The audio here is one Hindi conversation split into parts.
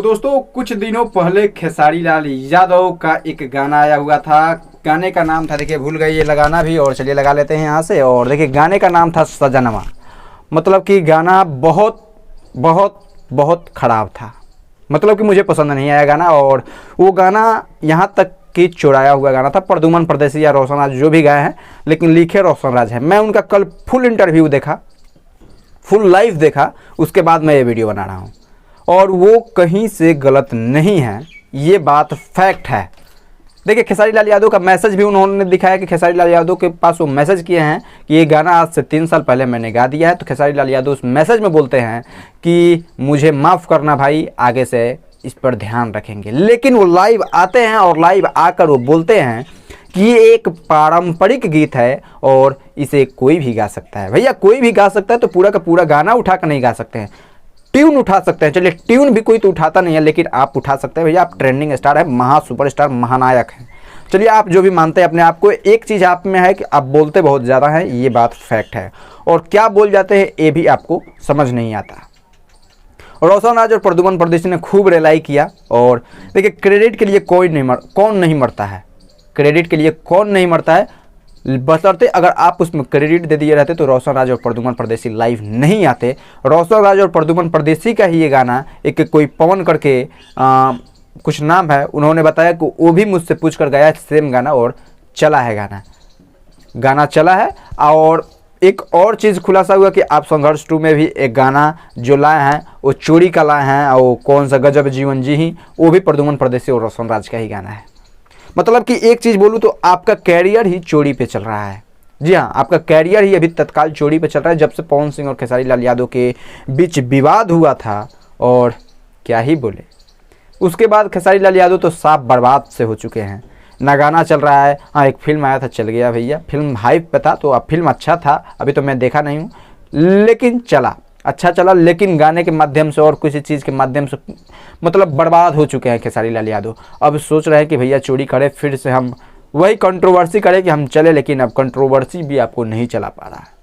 दोस्तों कुछ दिनों पहले खेसारी लाल यादव का एक गाना आया हुआ था। गाने का नाम था, देखिए भूल गए ये लगाना भी, और चलिए लगा लेते हैं यहाँ से। और देखिए गाने का नाम था सजनवा। मतलब कि गाना बहुत बहुत बहुत ख़राब था, मतलब कि मुझे पसंद नहीं आया गाना। और वो गाना यहाँ तक कि चुराया हुआ गाना था। प्रद्युमन परदेसी या रोशन राज जो भी गाए हैं, लेकिन लिखे रोशन राज है। मैं उनका कल फुल इंटरव्यू देखा, फुल लाइव देखा, उसके बाद मैं ये वीडियो बना रहा हूँ। और वो कहीं से गलत नहीं है, ये बात फैक्ट है। देखिए खेसारी लाल यादव का मैसेज भी उन्होंने दिखाया कि खेसारी लाल यादव के पास वो मैसेज किए हैं कि ये गाना आज से 3 साल पहले मैंने गा दिया है। तो खेसारी लाल यादव उस मैसेज में बोलते हैं कि मुझे माफ़ करना भाई, आगे से इस पर ध्यान रखेंगे। लेकिन वो लाइव आते हैं और लाइव आकर वो बोलते हैं कि ये एक पारंपरिक गीत है और इसे कोई भी गा सकता है। भैया कोई भी गा सकता है तो पूरा का पूरा गाना उठा कर नहीं गा सकते हैं, ट्यून उठा सकते हैं। चलिए ट्यून भी कोई तो उठाता नहीं है, लेकिन आप उठा सकते हैं। भैया आप ट्रेंडिंग स्टार है, महा सुपरस्टार, महानायक हैं। चलिए आप जो भी मानते हैं अपने आप को, एक चीज़ आप में है कि आप बोलते बहुत ज़्यादा हैं, ये बात फैक्ट है। और क्या बोल जाते हैं ये भी आपको समझ नहीं आता। रोशन राज और प्रद्युमन परदेसी ने खूब रिलाई किया। और देखिए क्रेडिट के लिए कौन नहीं मरता है, क्रेडिट के लिए कौन नहीं मरता है। बशर्ते अगर आप उसमें क्रेडिट दे दिए रहते तो रोशन राज और प्रद्युमन परदेसी लाइव नहीं आते। रोशन राज और प्रद्युमन परदेसी का ही ये गाना एक कोई पवन करके कुछ नाम है, उन्होंने बताया कि वो भी मुझसे पूछ कर गया सेम गाना और चला है, गाना चला है। और एक और चीज़ खुलासा हुआ कि आप संघर्ष 2 में भी एक गाना जो लाए हैं वो चोरी का लाए हैं, और वो कौन सा गजब जीवन जी ही, वो भी प्रद्युमन परदेसी और रोशन राज का ही गाना है। मतलब कि एक चीज़ बोलूँ तो आपका कैरियर ही चोरी पे चल रहा है। जी हाँ, आपका कैरियर ही अभी तत्काल चोरी पे चल रहा है। जब से पवन सिंह और खेसारी लाल यादव के बीच विवाद हुआ था, और क्या ही बोले, उसके बाद खेसारी लाल यादव तो साफ बर्बाद से हो चुके हैं। ना गाना चल रहा है। हाँ एक फिल्म आया था, चल गया भैया, फिल्म हाइप पे था तो अब फिल्म अच्छा था, अभी तो मैं देखा नहीं हूँ, लेकिन चला, अच्छा चला। लेकिन गाने के माध्यम से और किसी चीज़ के माध्यम से मतलब बर्बाद हो चुके हैं खेसारी लाल यादव। अब सोच रहे हैं कि भैया चोरी करें, फिर से हम वही कंट्रोवर्सी करें कि हम चले, लेकिन अब कंट्रोवर्सी भी आपको नहीं चला पा रहा है।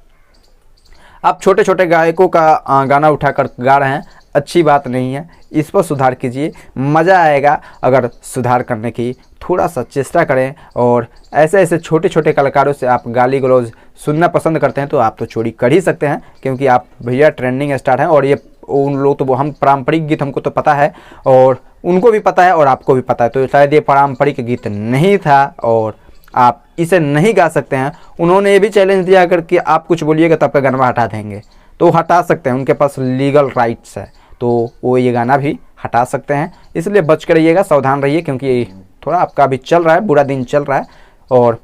आप छोटे छोटे गायकों का गाना उठाकर गा रहे हैं, अच्छी बात नहीं है, इस पर सुधार कीजिए। मज़ा आएगा अगर सुधार करने की थोड़ा सा चेष्टा करें। और ऐसे ऐसे छोटे छोटे कलाकारों से आप गाली गलौज सुनना पसंद करते हैं तो आप तो चोरी कर ही सकते हैं, क्योंकि आप भैया ट्रेंडिंग स्टार हैं। और ये उन लोग तो हम पारंपरिक गीत हमको तो पता है, और उनको भी पता है, और आपको भी पता है। तो शायद ये पारंपरिक गीत नहीं था और आप इसे नहीं गा सकते हैं। उन्होंने ये भी चैलेंज दिया अगर कि आप कुछ बोलिएगा तो आपका गाना हटा देंगे, तो हटा सकते हैं, उनके पास लीगल राइट्स है, तो वो ये गाना भी हटा सकते हैं। इसलिए बच कर रहिएगा, सावधान रहिए, क्योंकि थोड़ा आपका अभी चल रहा है, बुरा दिन चल रहा है और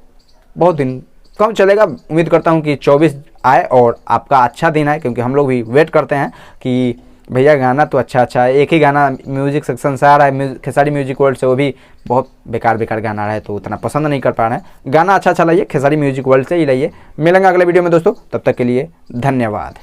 बहुत दिन कम चलेगा। उम्मीद करता हूँ कि 24 आए और आपका अच्छा दिन आए, क्योंकि हम लोग भी वेट करते हैं कि भैया गाना तो अच्छा है। एक ही गाना म्यूजिक सेक्शन से आ रहा है खेसारी म्यूजिक वर्ल्ड से, वो भी बहुत बेकार गाना रहा है, तो उतना पसंद नहीं कर पा रहे हैं। गाना अच्छा लाइए, खेसारी म्यूजिक वर्ल्ड से ही लाइए। मिलेंगे अगले वीडियो में दोस्तों, तब तक के लिए धन्यवाद।